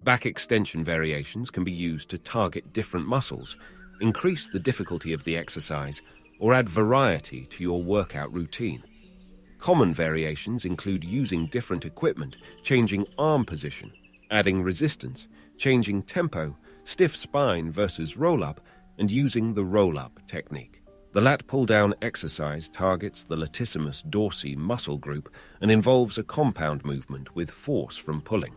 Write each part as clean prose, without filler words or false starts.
Back extension variations can be used to target different muscles, increase the difficulty of the exercise, or add variety to your workout routine. Common variations include using different equipment, changing arm position, adding resistance, changing tempo, stiff spine versus roll-up, and using the roll-up technique. The lat pull-down exercise targets the latissimus dorsi muscle group and involves a compound movement with force from pulling.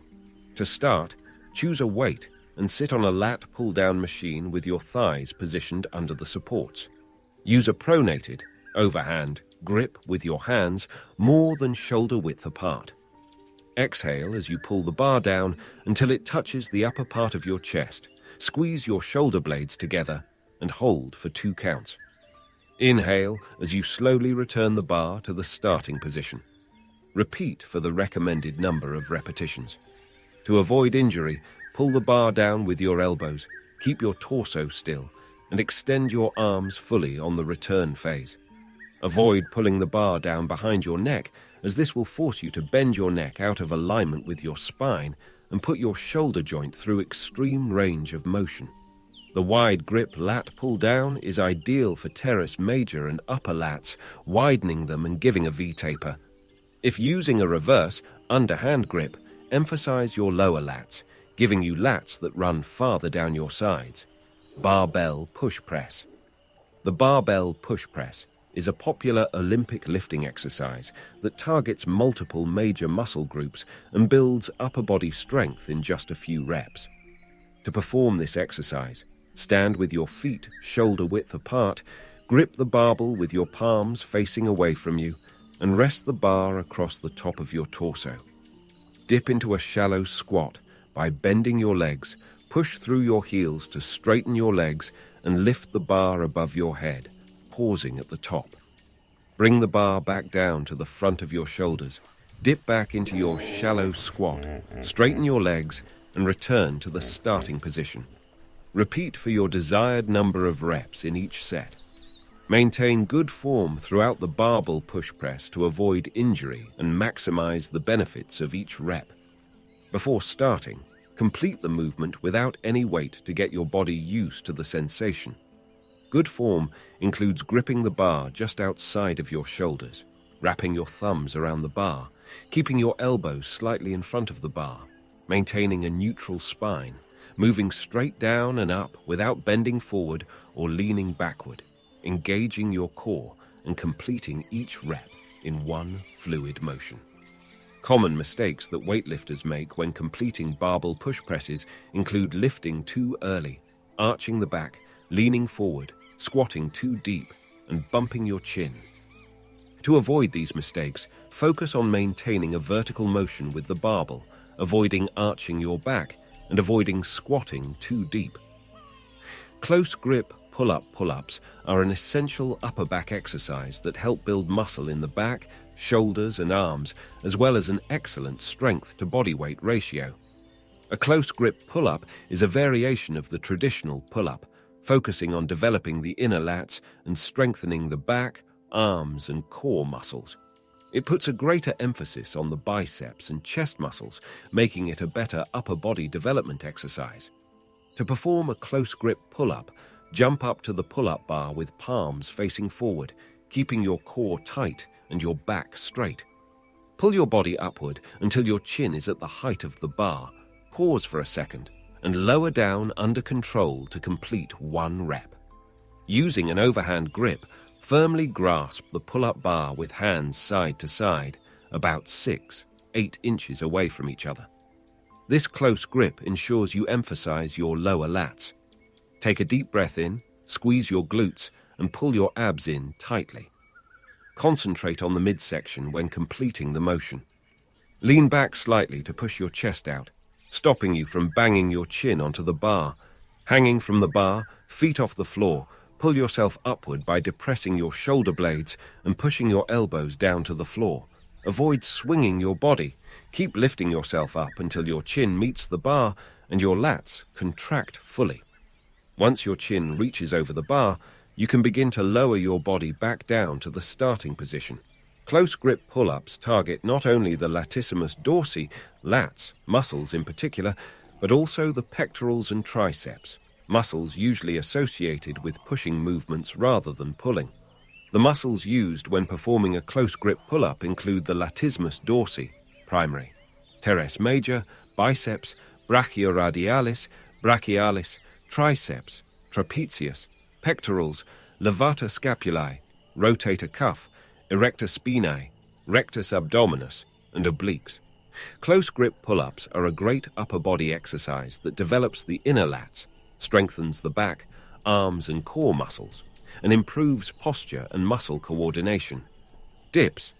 To start, choose a weight and sit on a lat pull-down machine with your thighs positioned under the supports. Use a pronated, overhand, grip with your hands more than shoulder width apart. Exhale as you pull the bar down until it touches the upper part of your chest. Squeeze your shoulder blades together and hold for 2 counts. Inhale as you slowly return the bar to the starting position. Repeat for the recommended number of repetitions. To avoid injury, pull the bar down with your elbows, keep your torso still, and extend your arms fully on the return phase. Avoid pulling the bar down behind your neck, as this will force you to bend your neck out of alignment with your spine and put your shoulder joint through extreme range of motion. The wide grip lat pull down is ideal for teres major and upper lats, widening them and giving a V-taper. If using a reverse, underhand grip, emphasize your lower lats, giving you lats that run farther down your sides. Barbell push press. The barbell push press is a popular Olympic lifting exercise that targets multiple major muscle groups and builds upper body strength in just a few reps. To perform this exercise, stand with your feet shoulder width apart, grip the barbell with your palms facing away from you, and rest the bar across the top of your torso. Dip into a shallow squat by bending your legs, push through your heels to straighten your legs, and lift the bar above your head, pausing at the top. Bring the bar back down to the front of your shoulders. Dip back into your shallow squat, straighten your legs, and return to the starting position. Repeat for your desired number of reps in each set. Maintain good form throughout the barbell push press to avoid injury and maximize the benefits of each rep. Before starting, complete the movement without any weight to get your body used to the sensation. Good form includes gripping the bar just outside of your shoulders, wrapping your thumbs around the bar, keeping your elbows slightly in front of the bar, maintaining a neutral spine, moving straight down and up without bending forward or leaning backward, engaging your core and completing each rep in one fluid motion. Common mistakes that weightlifters make when completing barbell push presses include lifting too early, arching the back, leaning forward, squatting too deep, and bumping your chin. To avoid these mistakes, focus on maintaining a vertical motion with the barbell, avoiding arching your back, and avoiding squatting too deep. Close grip pull-ups are an essential upper back exercise that help build muscle in the back, shoulders, and arms, as well as an excellent strength to body weight ratio. A close grip pull-up is a variation of the traditional pull-up, focusing on developing the inner lats and strengthening the back, arms, and core muscles. It puts a greater emphasis on the biceps and chest muscles, making it a better upper body development exercise. To perform a close grip pull-up, jump up to the pull-up bar with palms facing forward, keeping your core tight and your back straight. Pull your body upward until your chin is at the height of the bar. Pause for a second and lower down under control to complete one rep. Using an overhand grip, firmly grasp the pull-up bar with hands side to side, about 6-8 inches away from each other. This close grip ensures you emphasize your lower lats. Take a deep breath in, squeeze your glutes, and pull your abs in tightly. Concentrate on the midsection when completing the motion. Lean back slightly to push your chest out, stopping you from banging your chin onto the bar. Hanging from the bar, feet off the floor, pull yourself upward by depressing your shoulder blades and pushing your elbows down to the floor. Avoid swinging your body. Keep lifting yourself up until your chin meets the bar and your lats contract fully. Once your chin reaches over the bar, you can begin to lower your body back down to the starting position. Close grip pull-ups target not only the latissimus dorsi, lats, muscles in particular, but also the pectorals and triceps, muscles usually associated with pushing movements rather than pulling. The muscles used when performing a close grip pull-up include the latissimus dorsi, primary, teres major, biceps, brachioradialis, brachialis, triceps, trapezius, pectorals, levator scapulae, rotator cuff, erector spinae, rectus abdominis, and obliques. Close grip pull-ups are a great upper body exercise that develops the inner lats, strengthens the back, arms and core muscles, and improves posture and muscle coordination. Dips.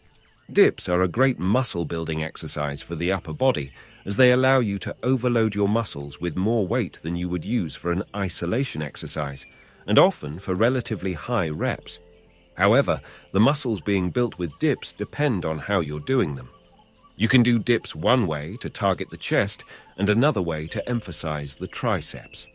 Dips are a great muscle-building exercise for the upper body as they allow you to overload your muscles with more weight than you would use for an isolation exercise, and often for relatively high reps. However, the muscles being built with dips depend on how you're doing them. You can do dips one way to target the chest and another way to emphasize the triceps.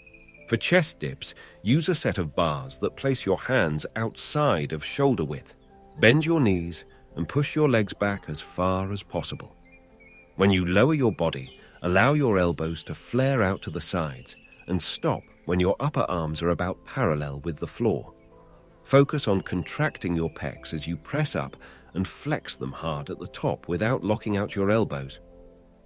For chest dips, use a set of bars that place your hands outside of shoulder width. Bend your knees and push your legs back as far as possible. When you lower your body, allow your elbows to flare out to the sides and stop when your upper arms are about parallel with the floor. Focus on contracting your pecs as you press up and flex them hard at the top without locking out your elbows.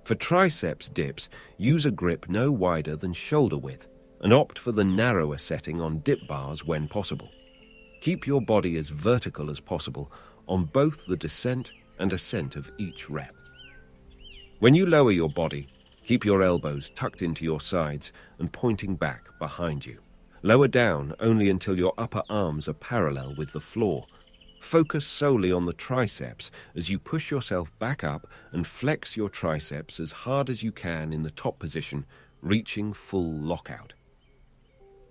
For triceps dips, use a grip no wider than shoulder width and opt for the narrower setting on dip bars when possible. Keep your body as vertical as possible on both the descent and ascent of each rep. When you lower your body, keep your elbows tucked into your sides and pointing back behind you. Lower down only until your upper arms are parallel with the floor. Focus solely on the triceps as you push yourself back up and flex your triceps as hard as you can in the top position, reaching full lockout.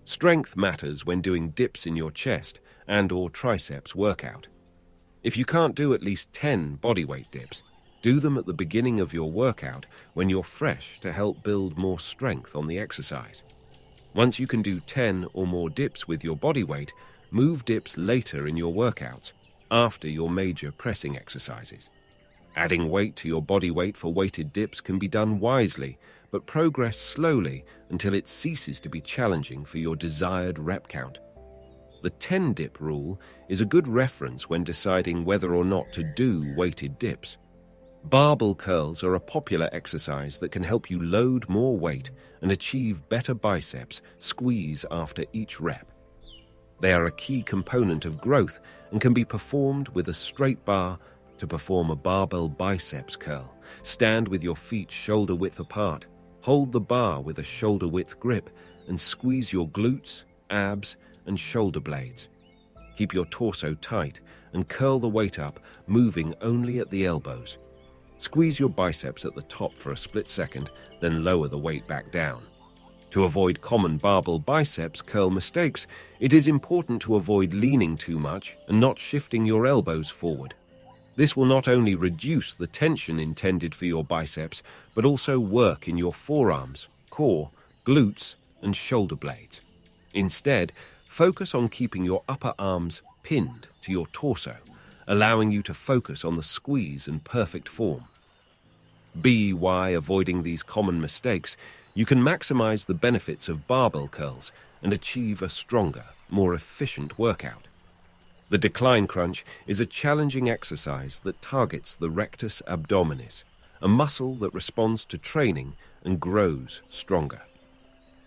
Strength matters when doing dips in your chest and/or triceps workout. If you can't do at least 10 bodyweight dips, do them at the beginning of your workout when you're fresh to help build more strength on the exercise. Once you can do 10 or more dips with your body weight, move dips later in your workouts, after your major pressing exercises. Adding weight to your body weight for weighted dips can be done wisely, but progress slowly until it ceases to be challenging for your desired rep count. The 10-dip rule is a good reference when deciding whether or not to do weighted dips. Barbell curls are a popular exercise that can help you load more weight and achieve better biceps squeeze after each rep. They are a key component of growth and can be performed with a straight bar. To perform a barbell biceps curl, stand with your feet shoulder width apart, hold the bar with a shoulder width grip, and squeeze your glutes, abs, and shoulder blades. Keep your torso tight and curl the weight up, moving only at the elbows. Squeeze your biceps at the top for a split second, then lower the weight back down. To avoid common barbell biceps curl mistakes, it is important to avoid leaning too much and not shifting your elbows forward. This will not only reduce the tension intended for your biceps, but also work in your forearms, core, glutes, and shoulder blades. Instead, focus on keeping your upper arms pinned to your torso, allowing you to focus on the squeeze and perfect form. By avoiding these common mistakes, you can maximize the benefits of barbell curls and achieve a stronger, more efficient workout. The decline crunch is a challenging exercise that targets the rectus abdominis, a muscle that responds to training and grows stronger.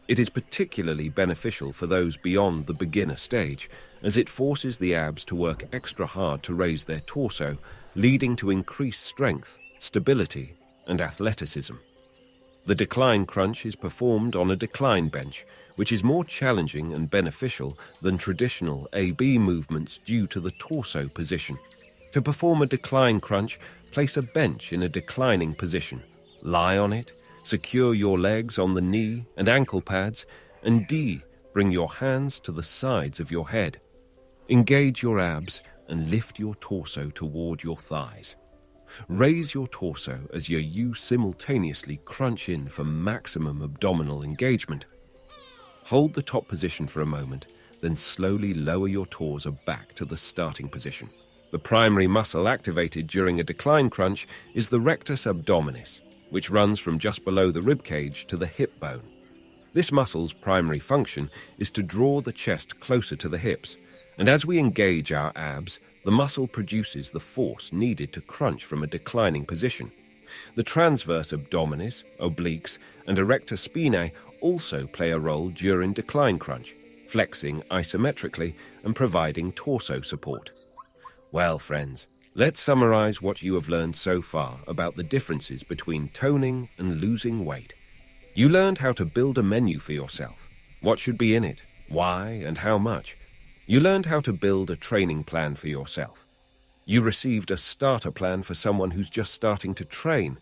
It is particularly beneficial for those beyond the beginner stage, as it forces the abs to work extra hard to raise their torso, leading to increased strength, stability, and athleticism. The decline crunch is performed on a decline bench, which is more challenging and beneficial than traditional AB movements due to the torso position. To perform a decline crunch, place a bench in a declining position. Lie on it, secure your legs on the knee and ankle pads, and bring your hands to the sides of your head. Engage your abs and lift your torso toward your thighs. Raise your torso as you simultaneously crunch in for maximum abdominal engagement. Hold the top position for a moment, then slowly lower your torso back to the starting position. The primary muscle activated during a decline crunch is the rectus abdominis. which runs from just below the ribcage to the hip bone. This muscle's primary function is to draw the chest closer to the hips, and as we engage our abs, the muscle produces the force needed to crunch from a declining position. The transverse abdominis, obliques, and erector spinae also play a role during decline crunch, flexing isometrically and providing torso support. Well, friends, let's summarize what you have learned so far about the differences between toning and losing weight. You learned how to build a menu for yourself, what should be in it, why, and how much. You learned how to build a training plan for yourself. You received a starter plan for someone who's just starting to train.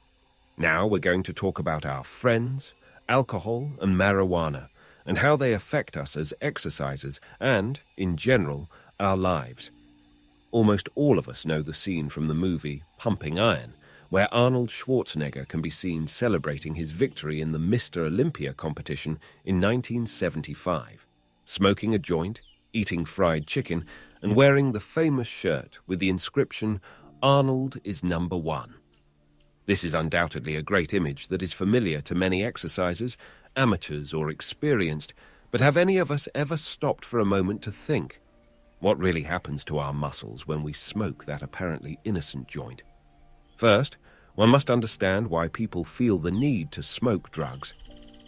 Now we're going to talk about our friends, alcohol, and marijuana, and how they affect us as exercisers and, in general, our lives. Almost all of us know the scene from the movie Pumping Iron, where Arnold Schwarzenegger can be seen celebrating his victory in the Mr. Olympia competition in 1975, smoking a joint, eating fried chicken, and wearing the famous shirt with the inscription, "Arnold is number one." This is undoubtedly a great image that is familiar to many exercisers, amateurs or experienced, but have any of us ever stopped for a moment to think, what really happens to our muscles when we smoke that apparently innocent joint? First, one must understand why people feel the need to smoke drugs.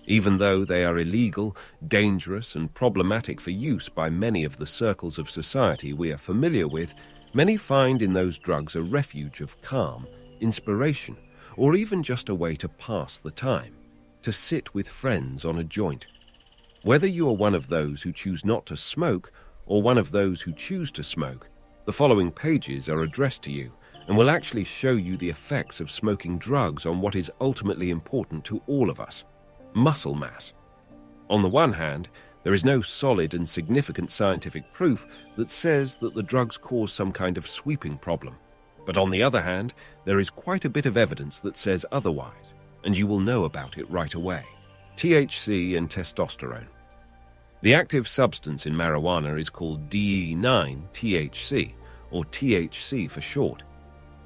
Even though they are illegal, dangerous, and problematic for use by many of the circles of society we are familiar with, many find in those drugs a refuge of calm, inspiration, or even just a way to pass the time, to sit with friends on a joint. Whether you are one of those who choose not to smoke or one of those who choose to smoke, the following pages are addressed to you and will actually show you the effects of smoking drugs on what is ultimately important to all of us: muscle mass. On the one hand, there is no solid and significant scientific proof that says that the drugs cause some kind of sweeping problem. But on the other hand, there is quite a bit of evidence that says otherwise, and you will know about it right away. THC and testosterone. The active substance in marijuana is called DE9-THC, or THC for short.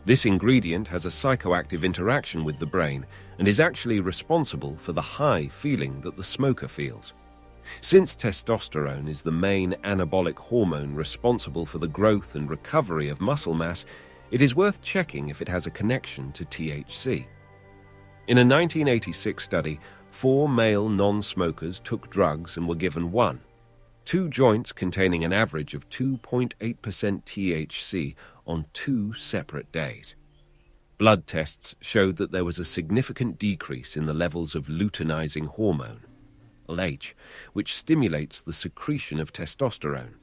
This ingredient has a psychoactive interaction with the brain and is actually responsible for the high feeling that the smoker feels. Since testosterone is the main anabolic hormone responsible for the growth and recovery of muscle mass, it is worth checking if it has a connection to THC. In a 1986 study, 4 male non-smokers took drugs and were given 2 joints containing an average of 2.8% THC on 2 separate days. Blood tests showed that there was a significant decrease in the levels of luteinizing hormone, LH, which stimulates the secretion of testosterone.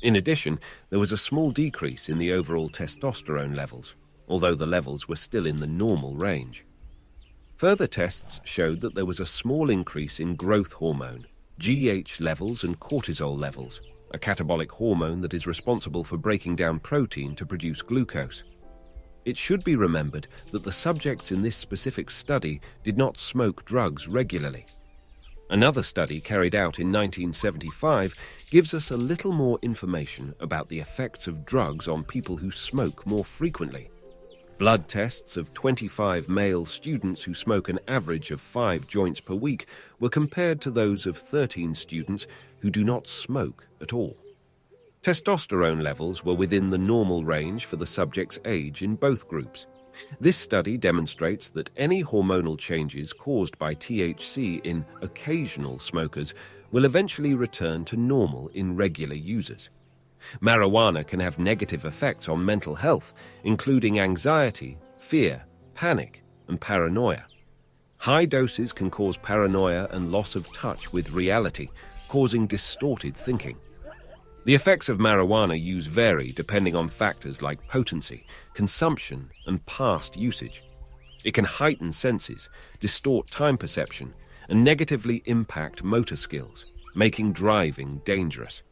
In addition, there was a small decrease in the overall testosterone levels, although the levels were still in the normal range. Further tests showed that there was a small increase in growth hormone, GH levels, and cortisol levels, a catabolic hormone that is responsible for breaking down protein to produce glucose. It should be remembered that the subjects in this specific study did not smoke drugs regularly. Another study carried out in 1975 gives us a little more information about the effects of drugs on people who smoke more frequently. Blood tests of 25 male students who smoke an average of 5 joints per week were compared to those of 13 students who do not smoke at all. Testosterone levels were within the normal range for the subject's age in both groups. This study demonstrates that any hormonal changes caused by THC in occasional smokers will eventually return to normal in regular users. Marijuana can have negative effects on mental health, including anxiety, fear, panic, and paranoia. High doses can cause paranoia and loss of touch with reality, causing distorted thinking. The effects of marijuana use vary depending on factors like potency, consumption, and past usage. It can heighten senses, distort time perception, and negatively impact motor skills, making driving dangerous.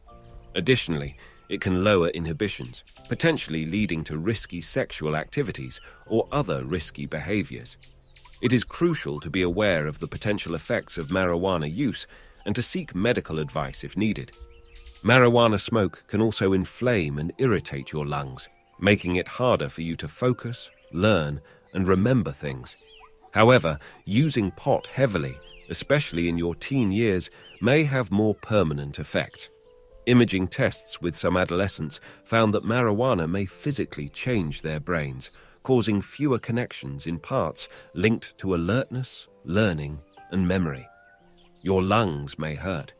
Additionally, it can lower inhibitions, potentially leading to risky sexual activities or other risky behaviors. It is crucial to be aware of the potential effects of marijuana use and to seek medical advice if needed. Marijuana smoke can also inflame and irritate your lungs, making it harder for you to focus, learn, and remember things. However, using pot heavily, especially in your teen years, may have more permanent effects. Imaging tests with some adolescents found that marijuana may physically change their brains, causing fewer connections in parts linked to alertness, learning, and memory. Your lungs may hurt.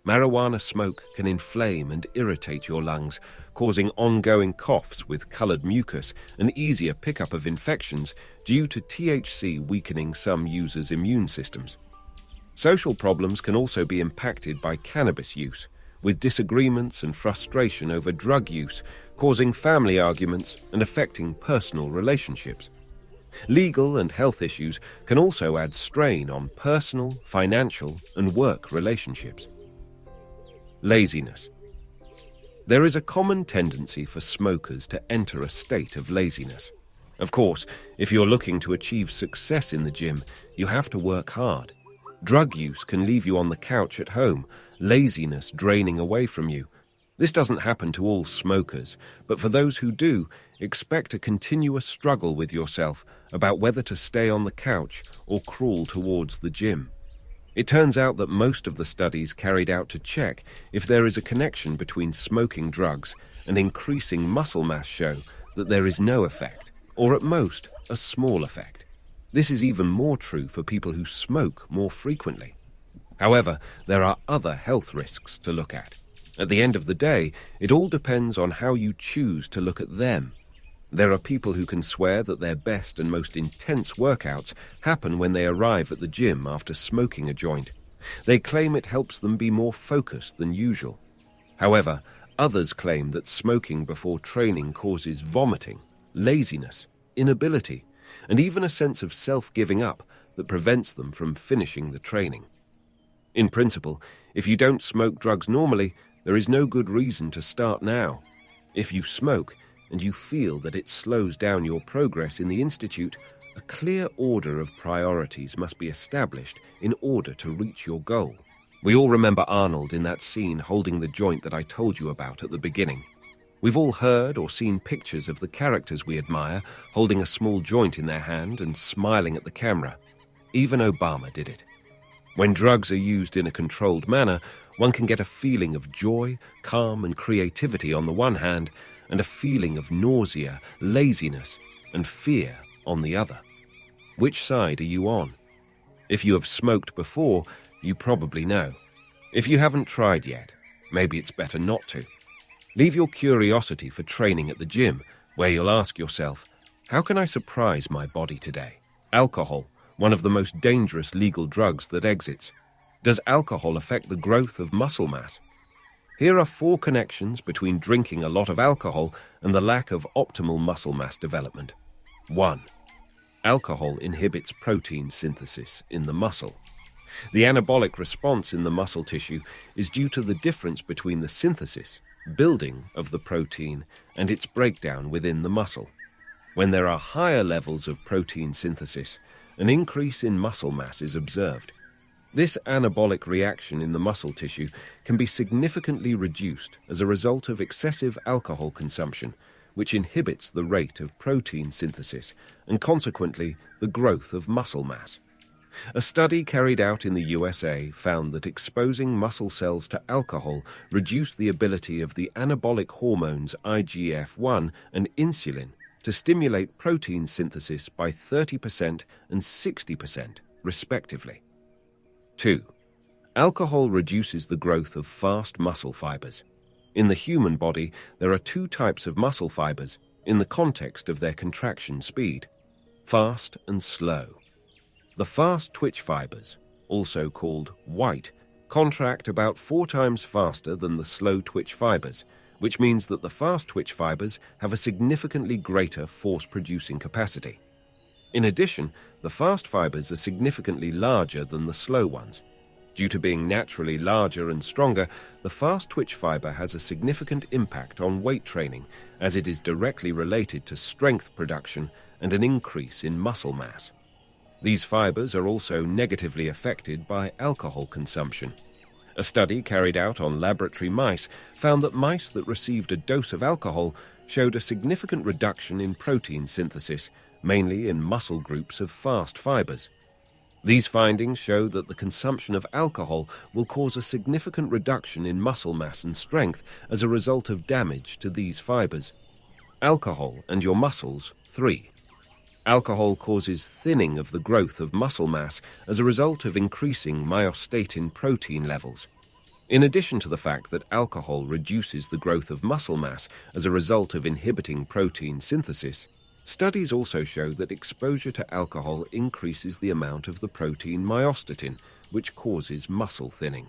Marijuana smoke can inflame and irritate your lungs, causing ongoing coughs with colored mucus and easier pickup of infections due to THC weakening some users' immune systems. Social problems can also be impacted by cannabis use, with disagreements and frustration over drug use causing family arguments and affecting personal relationships. Legal and health issues can also add strain on personal, financial, and work relationships. Laziness. There is a common tendency for smokers to enter a state of laziness. Of course, if you're looking to achieve success in the gym, you have to work hard. Drug use can leave you on the couch at home, laziness draining away from you. This doesn't happen to all smokers, but for those who do, expect a continuous struggle with yourself about whether to stay on the couch or crawl towards the gym. It turns out that most of the studies carried out to check if there is a connection between smoking drugs and increasing muscle mass show that there is no effect, or at most, a small effect. This is even more true for people who smoke more frequently. However, there are other health risks to look at. At the end of the day, it all depends on how you choose to look at them. There are people who can swear that their best and most intense workouts happen when they arrive at the gym after smoking a joint. They claim it helps them be more focused than usual. However, others claim that smoking before training causes vomiting, laziness, inability, and even a sense of self-giving up that prevents them from finishing the training. In principle, if you don't smoke drugs normally, there is no good reason to start now. If you smoke, and you feel that it slows down your progress in the institute, a clear order of priorities must be established in order to reach your goal. We all remember Arnold in that scene holding the joint that I told you about at the beginning. We've all heard or seen pictures of the characters we admire holding a small joint in their hand and smiling at the camera. Even Obama did it. When drugs are used in a controlled manner, one can get a feeling of joy, calm, and creativity on the one hand, and a feeling of nausea, laziness, and fear on the other. Which side are you on? If you have smoked before, you probably know. If you haven't tried yet, maybe it's better not to. Leave your curiosity for training at the gym, where you'll ask yourself, how can I surprise my body today? Alcohol, one of the most dangerous legal drugs that exits. Does alcohol affect the growth of muscle mass? Here are 4 connections between drinking a lot of alcohol and the lack of optimal muscle mass development. 1. Alcohol inhibits protein synthesis in the muscle. The anabolic response in the muscle tissue is due to the difference between the synthesis, building of the protein, and its breakdown within the muscle. When there are higher levels of protein synthesis, an increase in muscle mass is observed. This anabolic reaction in the muscle tissue can be significantly reduced as a result of excessive alcohol consumption, which inhibits the rate of protein synthesis and consequently the growth of muscle mass. A study carried out in the USA found that exposing muscle cells to alcohol reduced the ability of the anabolic hormones IGF-1 and insulin to stimulate protein synthesis by 30% and 60%, respectively. 2. Alcohol reduces the growth of fast muscle fibers. In the human body, there are 2 types of muscle fibers in the context of their contraction speed: fast and slow. The fast twitch fibers, also called white, contract about 4 times faster than the slow twitch fibers, which means that the fast twitch fibers have a significantly greater force-producing capacity. In addition, the fast fibers are significantly larger than the slow ones. Due to being naturally larger and stronger, the fast twitch fiber has a significant impact on weight training, as it is directly related to strength production and an increase in muscle mass. These fibers are also negatively affected by alcohol consumption. A study carried out on laboratory mice found that mice that received a dose of alcohol showed a significant reduction in protein synthesis mainly in muscle groups of fast fibers. These findings show that the consumption of alcohol will cause a significant reduction in muscle mass and strength as a result of damage to these fibers. Alcohol and your muscles. 3. Alcohol causes thinning of the growth of muscle mass as a result of increasing myostatin protein levels. In addition to the fact that alcohol reduces the growth of muscle mass as a result of inhibiting protein synthesis, studies also show that exposure to alcohol increases the amount of the protein myostatin, which causes muscle thinning.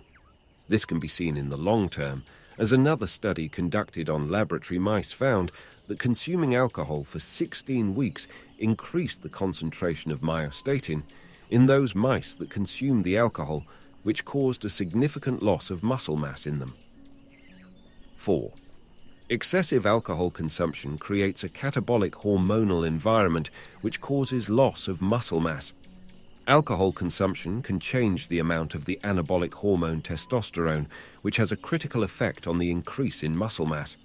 This can be seen in the long term, as another study conducted on laboratory mice found that consuming alcohol for 16 weeks increased the concentration of myostatin in those mice that consumed the alcohol, which caused a significant loss of muscle mass in them. 4. Excessive alcohol consumption creates a catabolic hormonal environment which causes loss of muscle mass. Alcohol consumption can change the amount of the anabolic hormone testosterone, which has a critical effect on the increase in muscle mass.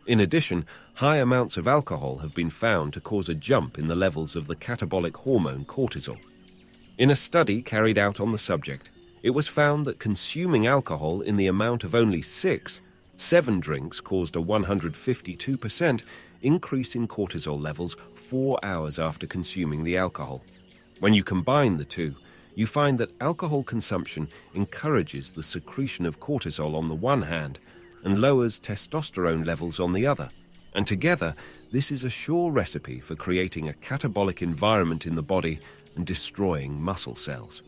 In addition, high amounts of alcohol have been found to cause a jump in the levels of the catabolic hormone cortisol. In a study carried out on the subject, it was found that consuming alcohol in the amount of only 7 drinks caused a 152% increase in cortisol levels 4 hours after consuming the alcohol. When you combine the two, you find that alcohol consumption encourages the secretion of cortisol on the one hand and lowers testosterone levels on the other. And together, this is a sure recipe for creating a catabolic environment in the body and destroying muscle cells.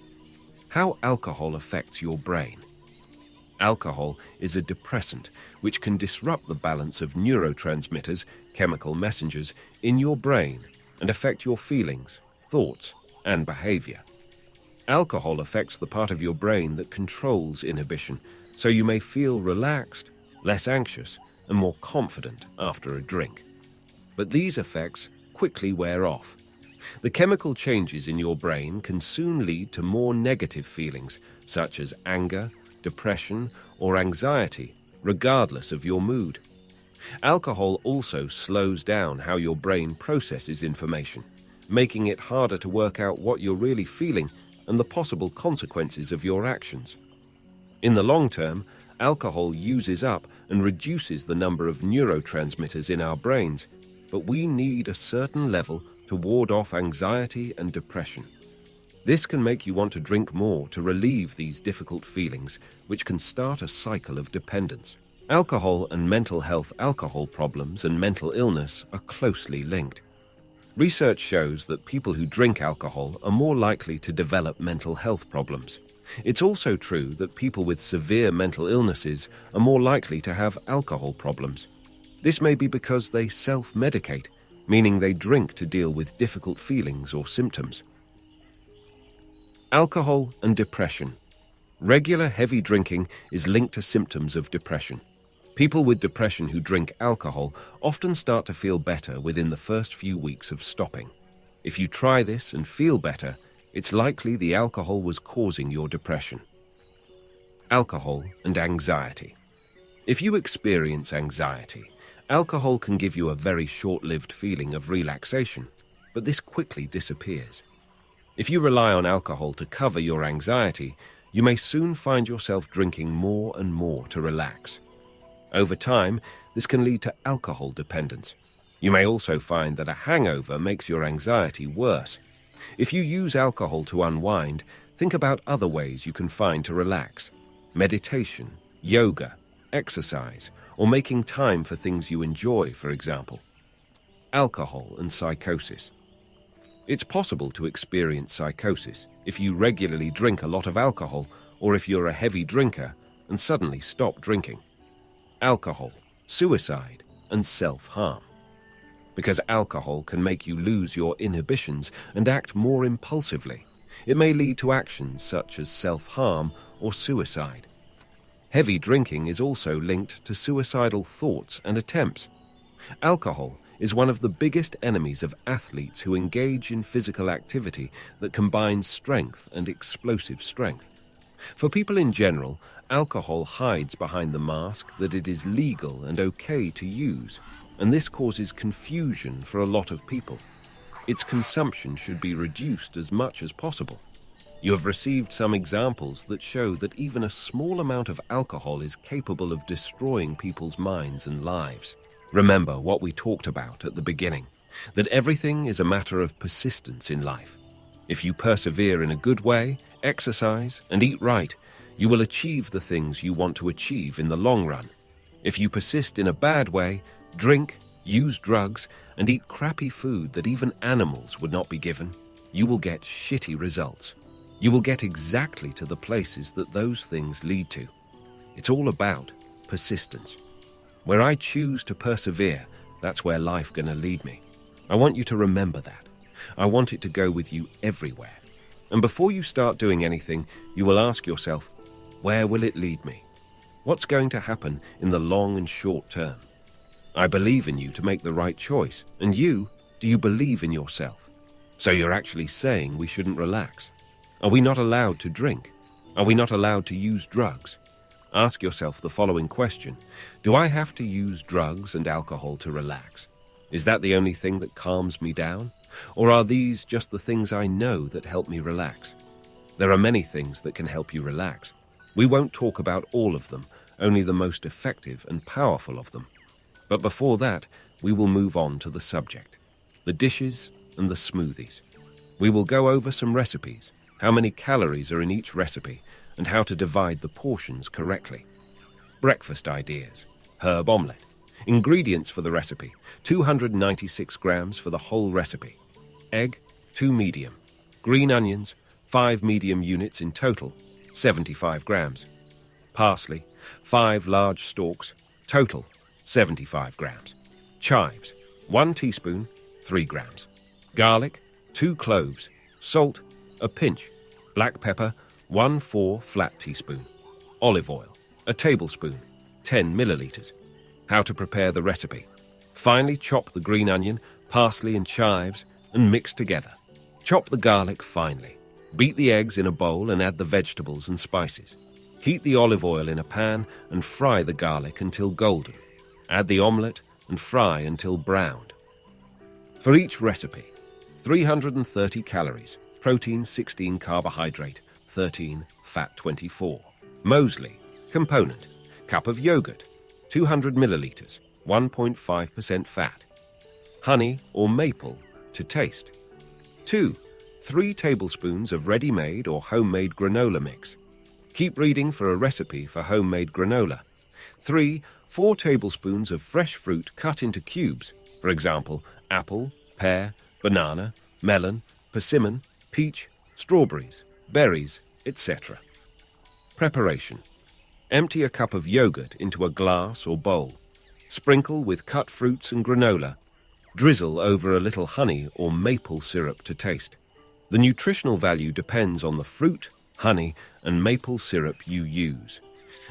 How alcohol affects your brain. Alcohol is a depressant which can disrupt the balance of neurotransmitters, chemical messengers, in your brain and affect your feelings, thoughts, and behavior. Alcohol affects the part of your brain that controls inhibition, so you may feel relaxed, less anxious, and more confident after a drink. But these effects quickly wear off. The chemical changes in your brain can soon lead to more negative feelings, such as anger, depression, or anxiety, regardless of your mood. Alcohol also slows down how your brain processes information, making it harder to work out what you're really feeling and the possible consequences of your actions. In the long term, alcohol uses up and reduces the number of neurotransmitters in our brains, but we need a certain level to ward off anxiety and depression. This can make you want to drink more to relieve these difficult feelings, which can start a cycle of dependence. Alcohol and mental health. Alcohol problems and mental illness are closely linked. Research shows that people who drink alcohol are more likely to develop mental health problems. It's also true that people with severe mental illnesses are more likely to have alcohol problems. This may be because they self-medicate, meaning they drink to deal with difficult feelings or symptoms. Alcohol and depression. Regular heavy drinking is linked to symptoms of depression. People with depression who drink alcohol often start to feel better within the first few weeks of stopping. If you try this and feel better, it's likely the alcohol was causing your depression. Alcohol and anxiety. If you experience anxiety, alcohol can give you a very short-lived feeling of relaxation, but this quickly disappears. If you rely on alcohol to cover your anxiety, you may soon find yourself drinking more and more to relax. Over time, this can lead to alcohol dependence. You may also find that a hangover makes your anxiety worse. If you use alcohol to unwind, think about other ways you can find to relax. Meditation, yoga, exercise, or making time for things you enjoy, for example. Alcohol and psychosis. It's possible to experience psychosis if you regularly drink a lot of alcohol or if you're a heavy drinker and suddenly stop drinking. Alcohol, suicide, and self-harm. Because alcohol can make you lose your inhibitions and act more impulsively, it may lead to actions such as self-harm or suicide. Heavy drinking is also linked to suicidal thoughts and attempts. Alcohol is one of the biggest enemies of athletes who engage in physical activity that combines strength and explosive strength. For people in general, alcohol hides behind the mask that it is legal and okay to use, and this causes confusion for a lot of people. its consumption should be reduced as much as possible. You have received some examples that show that even a small amount of alcohol is capable of destroying people's minds and lives. Remember what we talked about at the beginning, that everything is a matter of persistence in life. If you persevere in a good way, exercise, and eat right, you will achieve the things you want to achieve in the long run. If you persist in a bad way, drink, use drugs, and eat crappy food that even animals would not be given, you will get shitty results. You will get exactly to the places that those things lead to. It's all about persistence. Where I choose to persevere, that's where life's gonna lead me. I want you to remember that. I want it to go with you everywhere. And before you start doing anything, you will ask yourself, where will it lead me? What's going to happen in the long and short term? I believe in you to make the right choice. And you, do you believe in yourself? So you're actually saying we shouldn't relax? Are we not allowed to drink? Are we not allowed to use drugs? Ask yourself the following question. Do I have to use drugs and alcohol to relax? Is that the only thing that calms me down? Or are these just the things I know that help me relax? There are many things that can help you relax. We won't talk about all of them, only the most effective and powerful of them. But before that, we will move on to the subject, the dishes and the smoothies. We will go over some recipes, how many calories are in each recipe, and how to divide the portions correctly. Breakfast ideas, herb omelette. Ingredients for the recipe, 296 grams for the whole recipe. Egg, 2 medium. Green onions, 5 medium units in total, 75 grams. Parsley, 5 large stalks, total, 75 grams. Chives, 1 teaspoon, 3 grams. Garlic, 2 cloves. Salt, a pinch. Black pepper, 1/4 flat teaspoon. Olive oil, a tablespoon, 10 milliliters. How to prepare the recipe. Finely chop the green onion, parsley and chives and mix together. Chop the garlic finely. Beat the eggs in a bowl and add the vegetables and spices. Heat the olive oil in a pan and fry the garlic until golden. Add the omelette and fry until browned. For each recipe, 330 calories, protein 16, carbohydrate 13, fat 24. Moseley, component, cup of yogurt, 200 milliliters, 1.5% fat. Honey or maple to taste. 2. 3 tablespoons of ready-made or homemade granola mix. Keep reading for a recipe for homemade granola. 3. 4 tablespoons of fresh fruit cut into cubes, for example, apple, pear, banana, melon, persimmon, peach, strawberries, berries, etc. Preparation. Empty a cup of yogurt into a glass or bowl. Sprinkle with cut fruits and granola. Drizzle over a little honey or maple syrup to taste. The nutritional value depends on the fruit, honey, and maple syrup you use.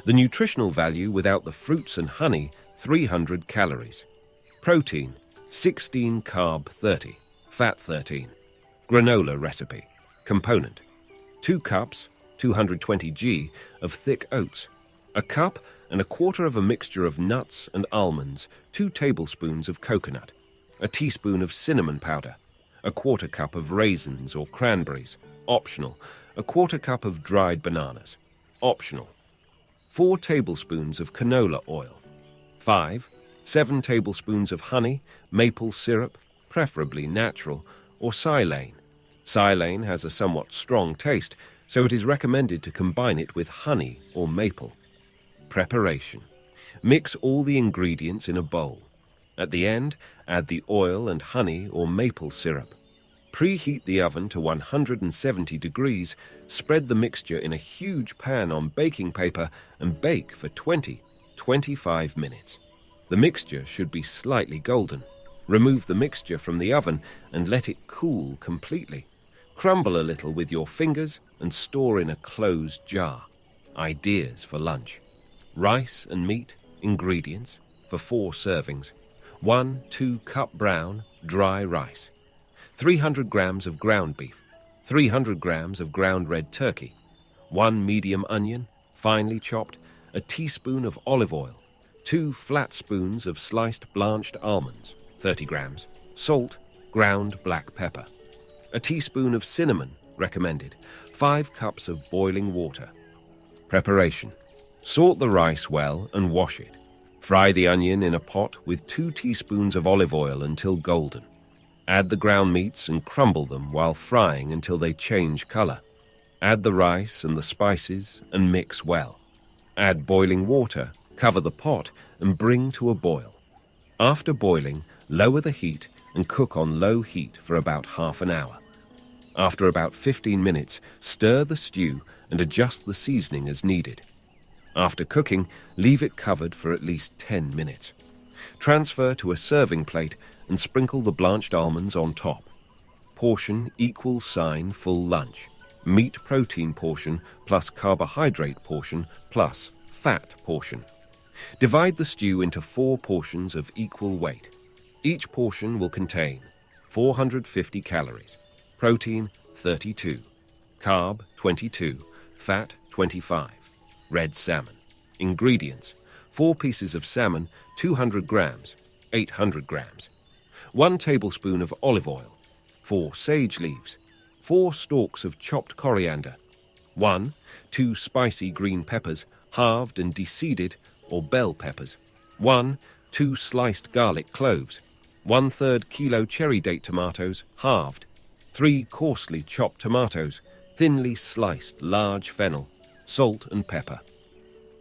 The nutritional value without the fruits and honey, 300 calories. Protein, 16 carb 30, fat 13. Granola recipe. Component, 2 cups, 220 g, of thick oats. A cup and a quarter of a mixture of nuts and almonds, 2 tablespoons of coconut, a teaspoon of cinnamon powder, a quarter cup of raisins or cranberries, optional, a quarter cup of dried bananas, optional, 4 tablespoons of canola oil, 7 tablespoons of honey, maple syrup, preferably natural, or silane. Silane has a somewhat strong taste, so it is recommended to combine it with honey or maple. Preparation. Mix all the ingredients in a bowl. At the end, add the oil and honey or maple syrup. Preheat the oven to 170 degrees, spread the mixture in a huge pan on baking paper and bake for 20-25 minutes. The mixture should be slightly golden. Remove the mixture from the oven and let it cool completely. Crumble a little with your fingers and store in a closed jar. Ideas for lunch. Rice and meat, ingredients, for 4 servings. 1-2 cup brown, dry rice. 300 grams of ground beef. 300 grams of ground red turkey. 1 medium onion, finely chopped. A teaspoon of olive oil. 2 flat spoons of sliced blanched almonds, 30 grams. Salt, ground black pepper. A teaspoon of cinnamon, recommended. 5 cups of boiling water. Preparation. Salt the rice well and wash it. Fry the onion in a pot with 2 teaspoons of olive oil until golden. Add the ground meats and crumble them while frying until they change color. Add the rice and the spices and mix well. Add boiling water, cover the pot, and bring to a boil. After boiling, lower the heat and cook on low heat for about half an hour. After about 15 minutes, stir the stew and adjust the seasoning as needed. After cooking, leave it covered for at least 10 minutes. Transfer to a serving plate and sprinkle the blanched almonds on top. Portion equal sign full lunch. Meat protein portion plus carbohydrate portion plus fat portion. Divide the stew into 4 portions of equal weight. Each portion will contain 450 calories, protein 32, carb 22, fat 25, red salmon. Ingredients: 4 pieces of salmon, 200 grams, 800 grams. 1 tablespoon of olive oil, 4 sage leaves, 4 stalks of chopped coriander, 2 spicy green peppers, halved and deseeded, or bell peppers, 2 sliced garlic cloves, 1/3 kilo cherry date tomatoes, halved, 3 coarsely chopped tomatoes, thinly sliced large fennel, salt and pepper.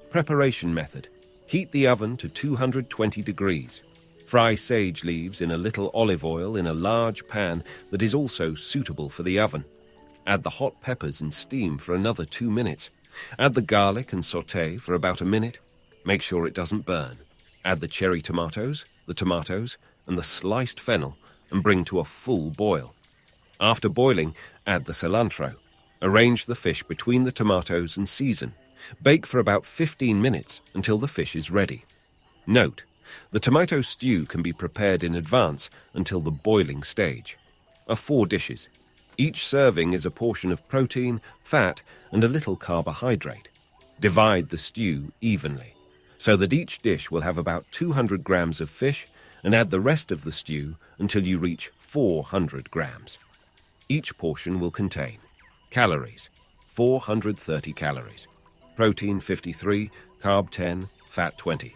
Preparation method: heat the oven to 220 degrees. Fry sage leaves in a little olive oil in a large pan that is also suitable for the oven. Add the hot peppers and steam for another 2 minutes. Add the garlic and sauté for about a minute. Make sure it doesn't burn. Add the cherry tomatoes, and the sliced fennel and bring to a full boil. After boiling, add the cilantro. Arrange the fish between the tomatoes and season. Bake for about 15 minutes until the fish is ready. Note: the tomato stew can be prepared in advance until the boiling stage. 4 dishes. Each serving is a portion of protein, fat, and a little carbohydrate. Divide the stew evenly, so that each dish will have about 200 grams of fish, and add the rest of the stew until you reach 400 grams. Each portion will contain calories: 430 calories, protein 53, carb 10, fat 20.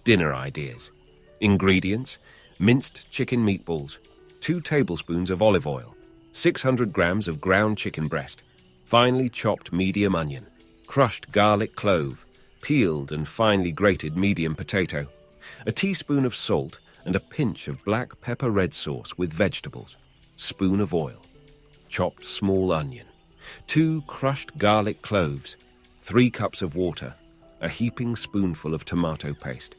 Dinner ideas. Ingredients: minced chicken meatballs, 2 tablespoons of olive oil, 600 grams of ground chicken breast, finely chopped medium onion, crushed garlic clove, peeled and finely grated medium potato, a teaspoon of salt and a pinch of black pepper red sauce with vegetables, spoon of oil, chopped small onion, 2 crushed garlic cloves, 3 cups of water, a heaping spoonful of tomato paste,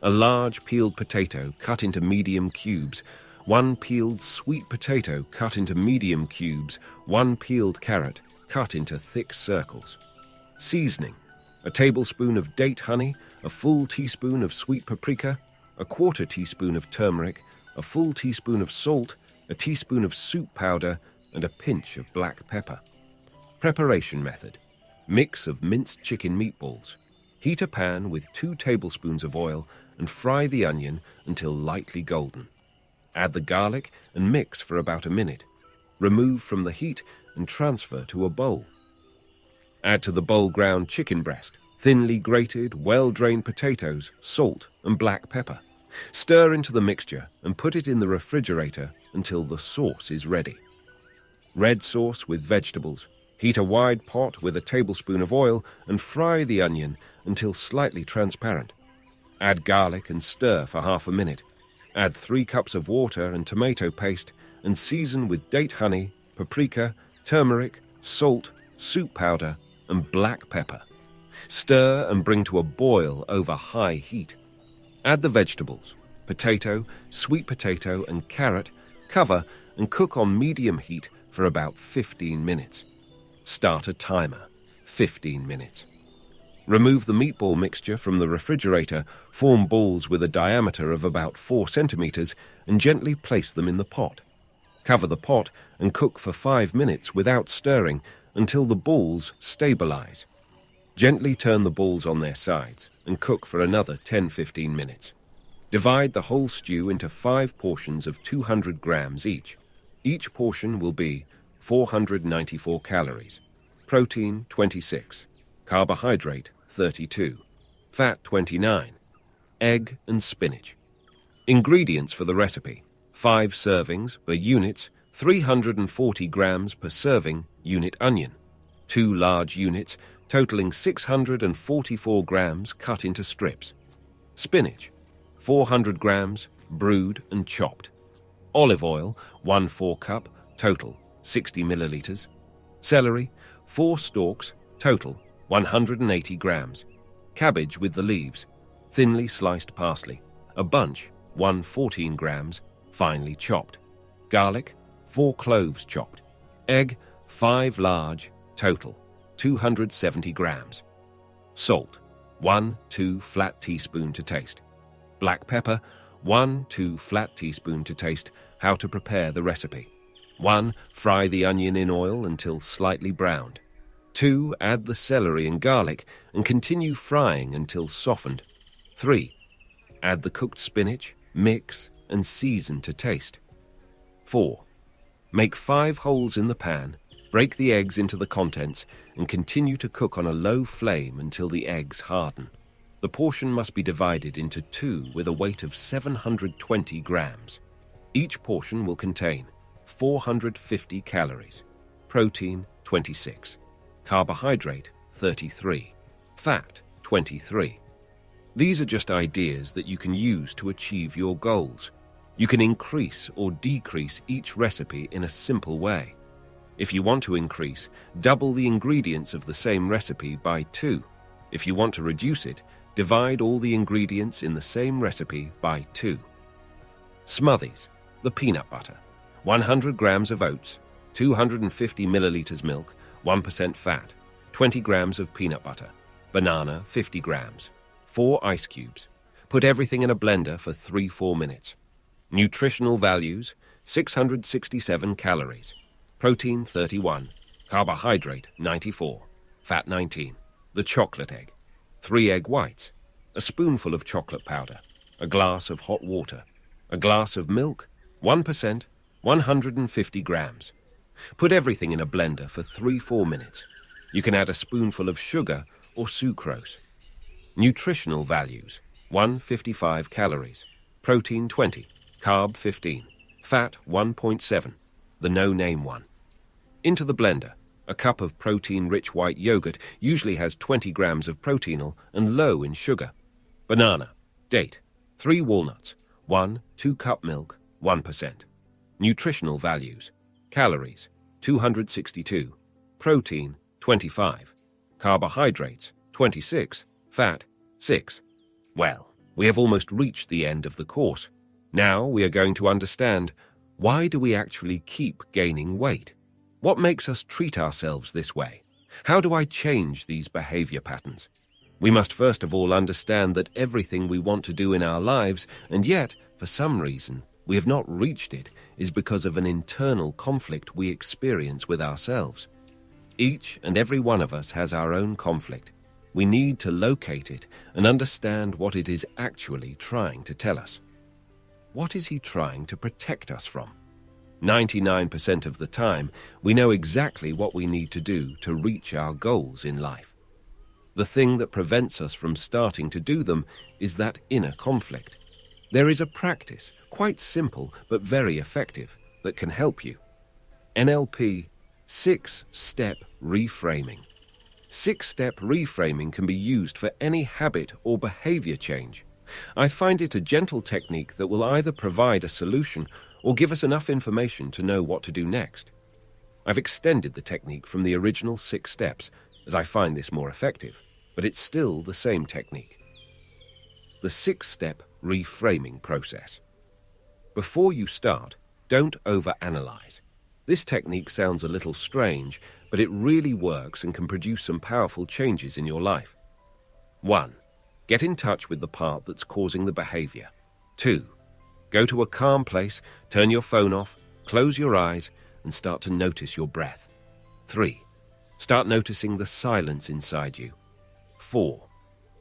a large peeled potato cut into medium cubes, 1 peeled sweet potato cut into medium cubes, 1 peeled carrot cut into thick circles. Seasoning: a tablespoon of date honey, a full teaspoon of sweet paprika, a 1/4 teaspoon of turmeric, a full teaspoon of salt, a teaspoon of soup powder, and a pinch of black pepper. Preparation method: mix of minced chicken meatballs. Heat a pan with 2 tablespoons of oil and fry the onion until lightly golden. Add the garlic and mix for about a minute. Remove from the heat and transfer to a bowl. Add to the bowl ground chicken breast, thinly grated, well-drained potatoes, salt, and black pepper. Stir into the mixture and put it in the refrigerator until the sauce is ready. Red sauce with vegetables. Heat a wide pot with a tablespoon of oil and fry the onion until slightly transparent. Add garlic and stir for half a minute. Add 3 cups of water and tomato paste and season with date honey, paprika, turmeric, salt, soup powder, and black pepper. Stir and bring to a boil over high heat. Add the vegetables, potato, sweet potato, and carrot, cover and cook on medium heat for about 15 minutes. Start a timer, 15 minutes. Remove the meatball mixture from the refrigerator, form balls with a diameter of about 4 centimeters, and gently place them in the pot. Cover the pot and cook for 5 minutes without stirring until the balls stabilize. Gently turn the balls on their sides and cook for another 10-15 minutes. Divide the whole stew into 5 portions of 200 grams each. Each portion will be 494 calories, protein 26, carbohydrate 32, fat 29, egg and spinach. Ingredients for the recipe: 5 servings per unit, 340 grams per serving unit onion, 2 large units totaling 644 grams cut into strips, spinach 400 grams brewed and chopped, olive oil 1/4 cup total 60 milliliters, celery 4 stalks total 180 grams, cabbage with the leaves, thinly sliced parsley, a bunch 114 grams finely chopped, garlic 4 cloves chopped, egg 5 large total 270 grams, salt 1-2 flat teaspoon to taste, black pepper 1-2 flat teaspoon to taste. How to prepare the recipe: 1. Fry the onion in oil until slightly browned. 2. Add the celery and garlic and continue frying until softened. 3. Add the cooked spinach, mix and season to taste. 4. Make 5 holes in the pan, break the eggs into the contents and continue to cook on a low flame until the eggs harden. The portion must be divided into 2 with a weight of 720 grams. Each portion will contain 450 calories, protein 26, carbohydrate 33, fat 23. These are just ideas that you can use to achieve your goals. You can increase or decrease each recipe in a simple way. If you want to increase, double the ingredients of the same recipe by 2. If you want to reduce it, divide all the ingredients in the same recipe by 2. Smoothies: the peanut butter, 100 grams of oats, 250 milliliters milk, 1% fat, 20 grams of peanut butter, banana 50 grams, 4 ice cubes. Put everything in a blender for 3-4 minutes. Nutritional values: 667 calories, protein 31, carbohydrate 94, fat 19. The chocolate egg: 3 egg whites, a spoonful of chocolate powder, a glass of hot water, a glass of milk, 1%, 150 grams. Put everything in a blender for 3-4 minutes. You can add a spoonful of sugar or sucrose. Nutritional values: 155 calories, protein 20, carb 15, fat 1.7, the no-name one. Into the blender, a cup of protein-rich white yogurt usually has 20 grams of proteinol and low in sugar. Banana, date, 3 walnuts, 2 cup milk, 1%. Nutritional values: calories, 262, protein, 25, carbohydrates, 26, fat, 6. Well, we have almost reached the end of the course. Now we are going to understand, why do we actually keep gaining weight? What makes us treat ourselves this way? How do I change these behavior patterns? We must first of all understand that everything we want to do in our lives, and yet, for some reason, we have not reached it, is because of an internal conflict we experience with ourselves. Each and every one of us has our own conflict. We need to locate it and understand what it is actually trying to tell us. What is he trying to protect us from? 99% of the time, we know exactly what we need to do to reach our goals in life. The thing that prevents us from starting to do them is that inner conflict. There is a practice, quite simple but very effective, that can help you. NLP, 6-step reframing. 6-step reframing can be used for any habit or behavior change. I find it a gentle technique that will either provide a solution or give us enough information to know what to do next. I've extended the technique from the original 6 steps, as I find this more effective, but it's still the same technique. The 6-step reframing process. Before you start, don't overanalyze. This technique sounds a little strange, but it really works and can produce some powerful changes in your life. 1. Get in touch with the part that's causing the behavior. 2. Go to a calm place, turn your phone off, close your eyes, and start to notice your breath. 3. Start noticing the silence inside you. 4.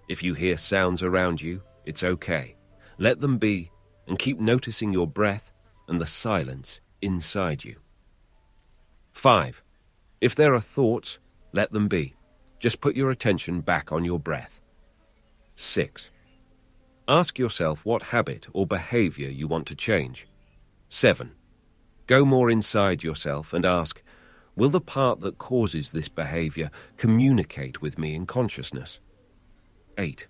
If you hear sounds around you, it's okay. let them be, and keep noticing your breath and the silence inside you. 5. If there are thoughts, let them be. Just put your attention back on your breath. 6. Ask yourself what habit or behavior you want to change. 7. Go more inside yourself and ask, will the part that causes this behavior communicate with me in consciousness? 8.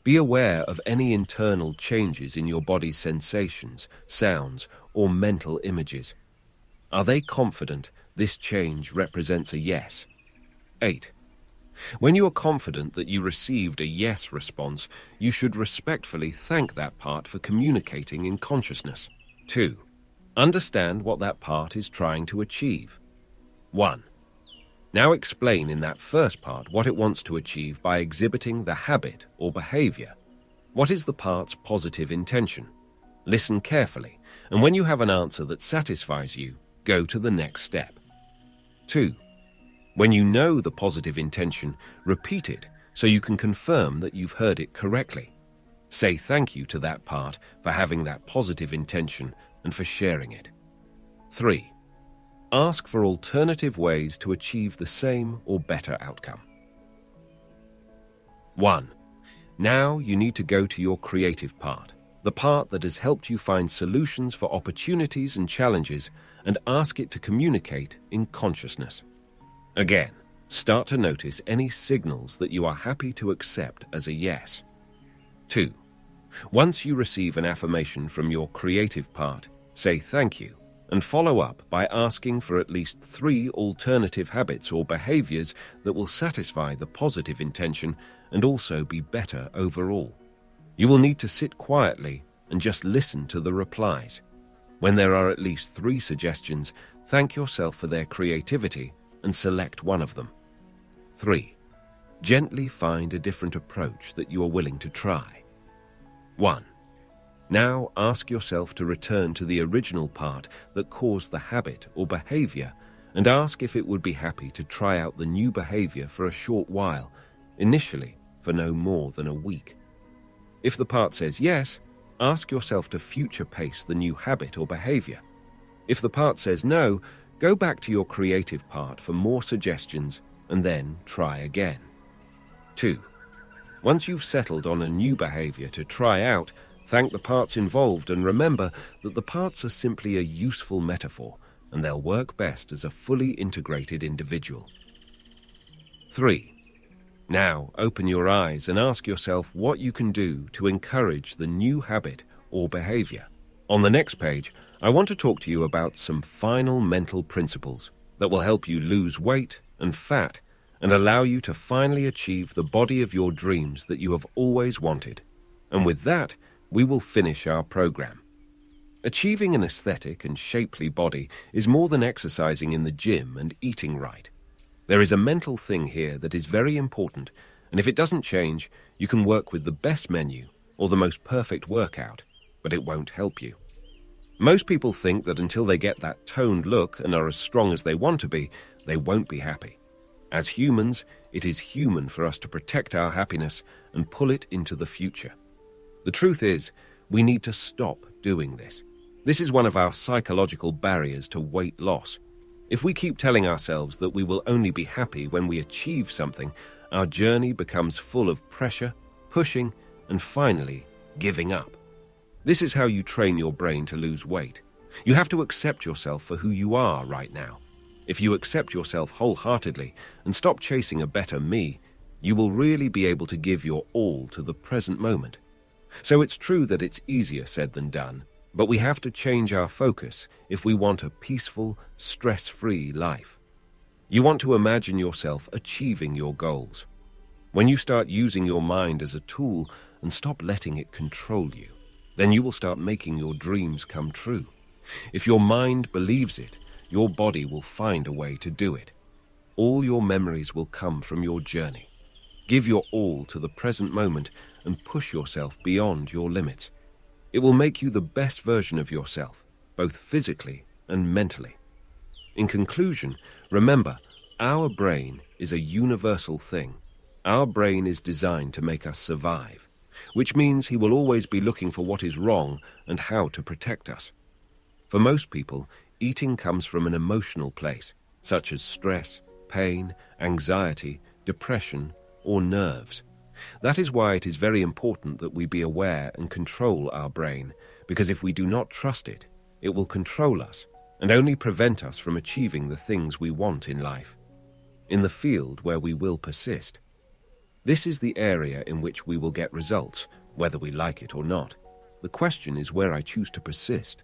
Be aware of any internal changes in your body's sensations, sounds, or mental images. Are they confident this change represents a yes? 8. When you are confident that you received a yes response, you should respectfully thank that part for communicating in consciousness. 2. Understand what that part is trying to achieve. 1. Now explain in that first part what it wants to achieve by exhibiting the habit or behavior. What is the part's positive intention? Listen carefully, and when you have an answer that satisfies you, go to the next step. 2. When you know the positive intention, repeat it so you can confirm that you've heard it correctly. Say thank you to that part for having that positive intention and for sharing it. 3. Ask for alternative ways to achieve the same or better outcome. 1. Now you need to go to your creative part, the part that has helped you find solutions for opportunities and challenges, and ask it to communicate in consciousness. Again, start to notice any signals that you are happy to accept as a yes. 2. Once you receive an affirmation from your creative part, say thank you, and follow up by asking for at least 3 alternative habits or behaviors that will satisfy the positive intention and also be better overall. You will need to sit quietly and just listen to the replies. When there are at least 3 suggestions, thank yourself for their creativity and select one of them. 3. Gently find a different approach that you are willing to try. 1. Now ask yourself to return to the original part that caused the habit or behavior and ask if it would be happy to try out the new behavior for a short while, initially for no more than a week. If the part says yes, ask yourself to future pace the new habit or behavior. If the part says no, go back to your creative part for more suggestions and then try again. 2. Once you've settled on a new behavior to try out, thank the parts involved and remember that the parts are simply a useful metaphor and they'll work best as a fully integrated individual. 3. Now open your eyes and ask yourself what you can do to encourage the new habit or behavior. On the next page, I want to talk to you about some final mental principles that will help you lose weight and fat and allow you to finally achieve the body of your dreams that you have always wanted. And with that, we will finish our program. Achieving an aesthetic and shapely body is more than exercising in the gym and eating right. There is a mental thing here that is very important, and if it doesn't change, you can work with the best menu or the most perfect workout, but it won't help you. Most people think that until they get that toned look and are as strong as they want to be, they won't be happy. As humans, it is human for us to protect our happiness and pull it into the future. The truth is, we need to stop doing this. This is one of our psychological barriers to weight loss. If we keep telling ourselves that we will only be happy when we achieve something, our journey becomes full of pressure, pushing, and finally, giving up. This is how you train your brain to lose weight. You have to accept yourself for who you are right now. If you accept yourself wholeheartedly and stop chasing a better me, you will really be able to give your all to the present moment. So it's true that it's easier said than done, but we have to change our focus if we want a peaceful, stress-free life. You want to imagine yourself achieving your goals. When you start using your mind as a tool and stop letting it control you, then you will start making your dreams come true. If your mind believes it, your body will find a way to do it. All your memories will come from your journey. Give your all to the present moment and push yourself beyond your limits. It will make you the best version of yourself, both physically and mentally. In conclusion, remember, our brain is a universal thing. Our brain is designed to make us survive. which means he will always be looking for what is wrong and how to protect us. For most people, eating comes from an emotional place, such as stress, pain, anxiety, depression, or nerves. That is why it is very important that we be aware and control our brain, because if we do not trust it, it will control us and only prevent us from achieving the things we want in life, in the field where we will persist. This is the area in which we will get results, whether we like it or not. The question is where I choose to persist.